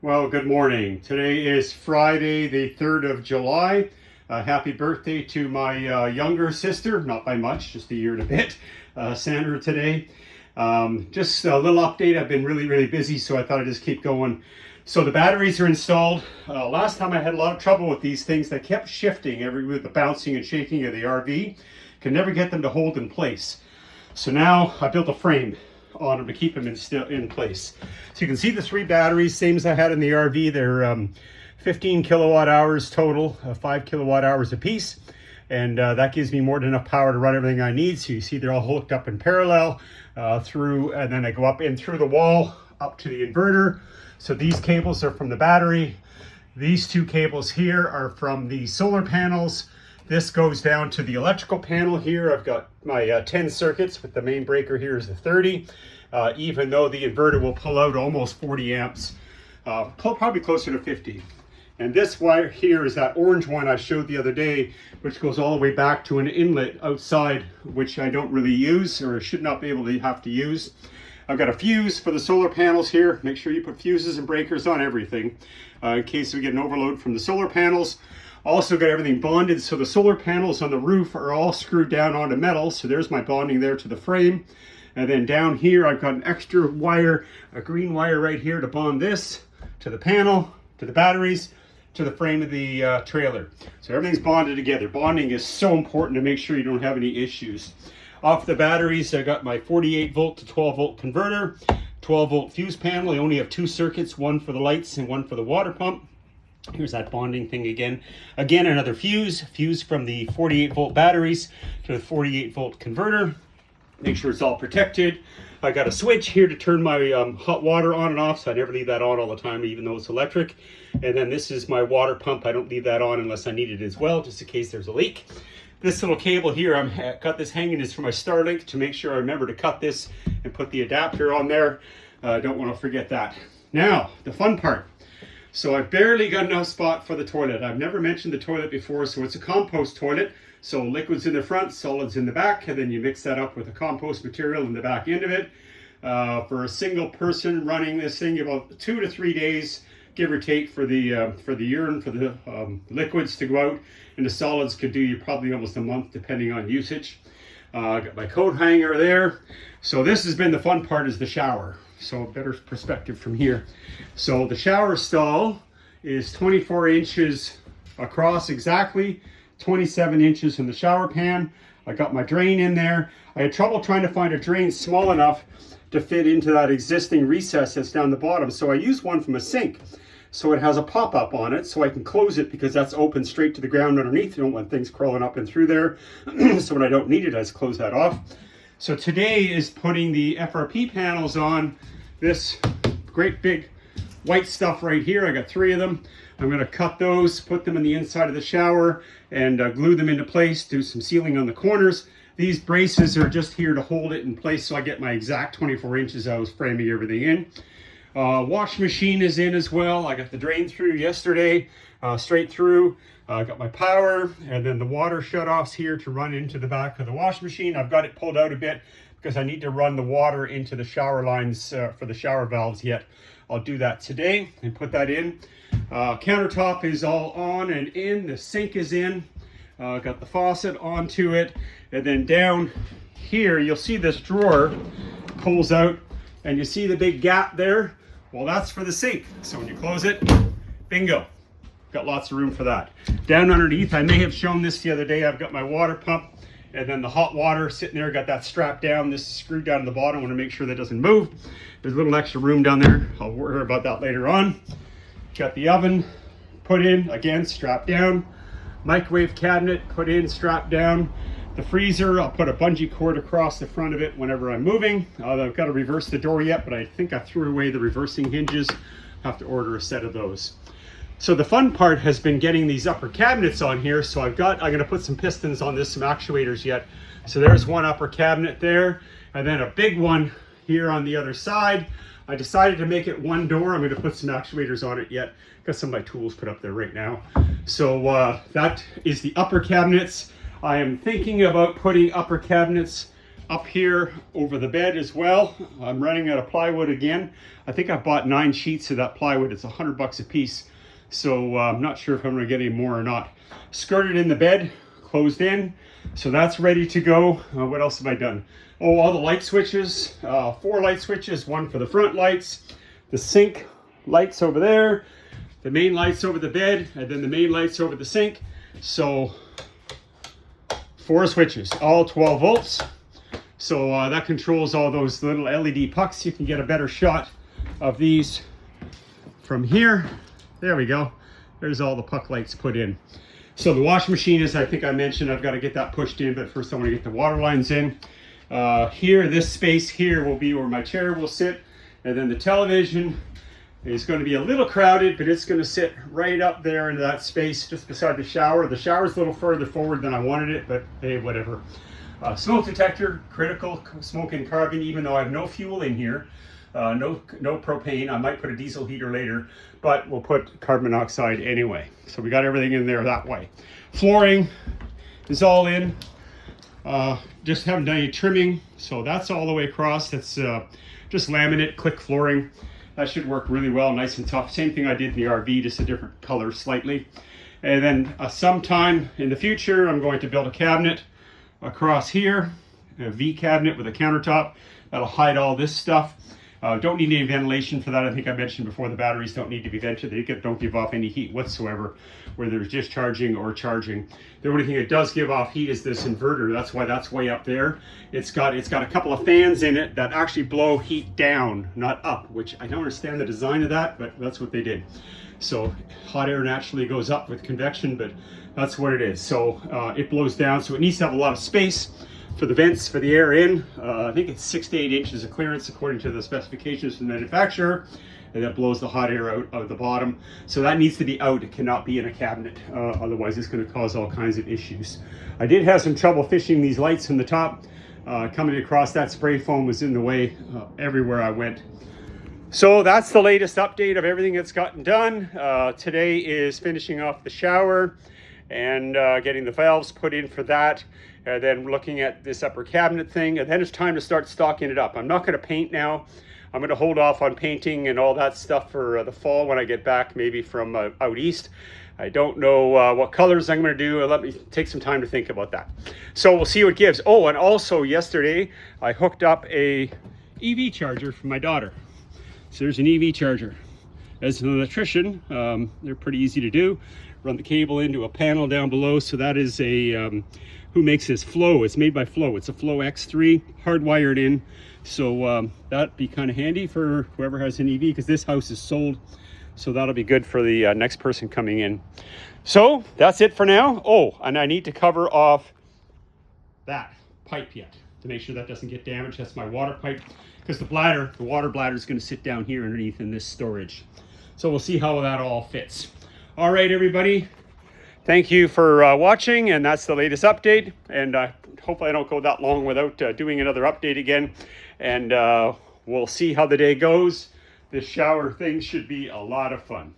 Well, good morning. Today is Friday, the 3rd of July. Happy birthday to my younger sister, not by much, just a year and a bit, Sandra today. Just a little update. I've been really busy, so I thought I'd just keep going. So the batteries are installed. Last time I had a lot of trouble with these things. They kept shifting with the bouncing and shaking of the RV. Could never get them to hold in place. So now I built a frame on them to keep them in place. So you can see the 3 batteries, same as I had in the RV. They're 15 kilowatt hours total, 5 kilowatt hours a piece. And that gives me more than enough power to run everything I need. So you see they're all hooked up in parallel through, and then I go up in through the wall up to the inverter. So these cables are from the battery. These 2 cables here are from the solar panels. This goes down to the electrical panel here. I've got my 10 circuits, but the main breaker here is the 30. Even though the inverter will pull out almost 40 amps, probably closer to 50. And this wire here is that orange one I showed the other day, which goes all the way back to an inlet outside, which I don't really use, or should not be able to have to use. I've got a fuse for the solar panels here. Make sure you put fuses and breakers on everything in case we get an overload from the solar panels. Also got everything bonded, so the solar panels on the roof are all screwed down onto metal. So there's my bonding there to the frame. And then down here, I've got an extra wire, a green wire right here to bond this to the panel, to the batteries, to the frame of the trailer. So everything's bonded together. Bonding is so important to make sure you don't have any issues. Off the batteries, I got my 48 volt to 12 volt converter, 12 volt fuse panel. I only have 2 circuits, one for the lights and one for the water pump. Here's that bonding thing again. Again, another fuse from the 48 volt batteries to the 48 volt converter. Make sure it's all protected. I got a switch here to turn my hot water on and off, so I never leave that on all the time, even though it's electric. And then this is my water pump. I don't leave that on unless I need it as well, just in case there's a leak. This little cable here, I've got this hanging, is for my Starlink, to make sure I remember to cut this and put the adapter on there. I don't want to forget that. Now, the fun part. So I've barely got enough spot for the toilet. I've never mentioned the toilet before, so it's a compost toilet. So liquids in the front, solids in the back, and then you mix that up with the compost material in the back end of it. For a single person running this thing, about 2 to 3 days, give or take, for the urine, for the liquids to go out, and the solids could do you probably almost a month depending on usage. Got my coat hanger there. So this has been the fun part, is the shower. So better perspective from here. So the shower stall is 24 inches across exactly, 27 inches in the shower pan. I got my drain in there. I had trouble trying to find a drain small enough to fit into that existing recess that's down the bottom. So I used one from a sink. So it has a pop-up on it, so I can close it because that's open straight to the ground underneath. You don't want things crawling up and through there. So when I don't need it, I just close that off. So today is putting the FRP panels on this great big white stuff right here. I got 3 of them. I'm going to cut those, put them in the inside of the shower, and glue them into place, do some sealing on the corners. These braces are just here to hold it in place so I get my exact 24 inches I was framing everything in. Wash machine is in as well. I got the drain through yesterday, straight through. I got my power, and then the water shutoffs here to run into the back of the wash machine. I've got it pulled out a bit because I need to run the water into the shower lines for the shower valves yet. I'll do that today and put that in. Countertop is all on and in. The sink is in. Got the faucet onto it. And then down here, you'll see this drawer pulls out, and you see the big gap there. Well, that's for the sink. So when you close it, bingo. Got lots of room for that. Down underneath, I may have shown this the other day, I've got my water pump, and then the hot water sitting there, got that strapped down. This is screwed down to the bottom. I want to make sure that doesn't move. There's a little extra room down there. I'll worry about that later on. Got the oven put in, again, strapped down. Microwave cabinet put in, strapped down. The freezer, I'll put a bungee cord across the front of it whenever I'm moving. I've got to reverse the door yet, but I think I threw away the reversing hinges. Have to order a set of those. So the fun part has been getting these upper cabinets on here. So I'm going to put some pistons on this, some actuators yet. So there's one upper cabinet there, and then a big one here on the other side. I decided to make it one door. I'm going to put some actuators on it yet. Got some of my tools put up there right now. So that is the upper cabinets. I am thinking about putting upper cabinets up here over the bed as well. I'm running out of plywood again. I think I bought 9 sheets of that plywood. It's $100 a piece. So I'm not sure if I'm gonna get any more or not. Skirted in the bed, closed in. So that's ready to go. What else have I done? Oh, all the light switches, 4 light switches, 1 for the front lights, the sink lights over there, the main lights over the bed, and then the main lights over the sink. So 4 switches, all 12 volts. So that controls all those little LED pucks. You can get a better shot of these from here. There we go. There's all the puck lights put in. So the washing machine, as I think I mentioned, I've got to get that pushed in, but first I want to get the water lines in. Here, this space here will be where my chair will sit, and then the television is going to be a little crowded, but it's going to sit right up there into that space just beside the shower. The shower's a little further forward than I wanted it, but hey, whatever. Smoke detector, critical smoke and carbon, even though I have no fuel in here. No propane. I might put a diesel heater later, but we'll put carbon monoxide anyway. So we got everything in there that way. Flooring is all in. Just haven't done any trimming, so that's all the way across. That's just laminate, click flooring. That should work really well, nice and tough. Same thing I did in the RV, just a different color slightly. And then sometime in the future, I'm going to build a cabinet across here, a V cabinet with a countertop. That'll hide all this stuff. Don't need any ventilation for that. I think I mentioned before, the batteries don't need to be ventilated. They don't give off any heat whatsoever, whether it's discharging or charging. The only thing that does give off heat is this inverter. That's why that's way up there. It's got a couple of fans in it that actually blow heat down, not up, which I don't understand the design of that, but that's what they did. So hot air naturally goes up with convection, but that's what it is. So it blows down, so it needs to have a lot of space for the vents, for the air in. I think it's 6 to 8 inches of clearance according to the specifications from the manufacturer, and that blows the hot air out of the bottom. So that needs to be out. It cannot be in a cabinet, otherwise it's going to cause all kinds of issues. I did have some trouble fishing these lights from the top. Coming across that spray foam was in the way everywhere I went. So that's the latest update of everything that's gotten done. Today is finishing off the shower and getting the valves put in for that. And then looking at this upper cabinet thing, and then it's time to start stocking it up. I'm not going to paint now. I'm going to hold off on painting and all that stuff for the fall when I get back, maybe from out east. I don't know what colors I'm going to do. Let me take some time to think about that. So we'll see what it gives. Oh, and also yesterday I hooked up a EV charger for my daughter. So there's an EV charger. As an electrician, they're pretty easy to do. Run the cable into a panel down below. So that is a who makes this? Flow. It's made by Flow. It's a Flow X3 hardwired in. So that'd be kind of handy for whoever has an EV, because this house is sold. So that'll be good for the next person coming in. So that's it for now. Oh, and I need to cover off that pipe yet to make sure that doesn't get damaged. That's my water pipe, because the water bladder is going to sit down here underneath in this storage. So we'll see how that all fits. All right, everybody. Thank you for watching, and that's the latest update. And hopefully I don't go that long without doing another update again. And we'll see how the day goes. This shower thing should be a lot of fun.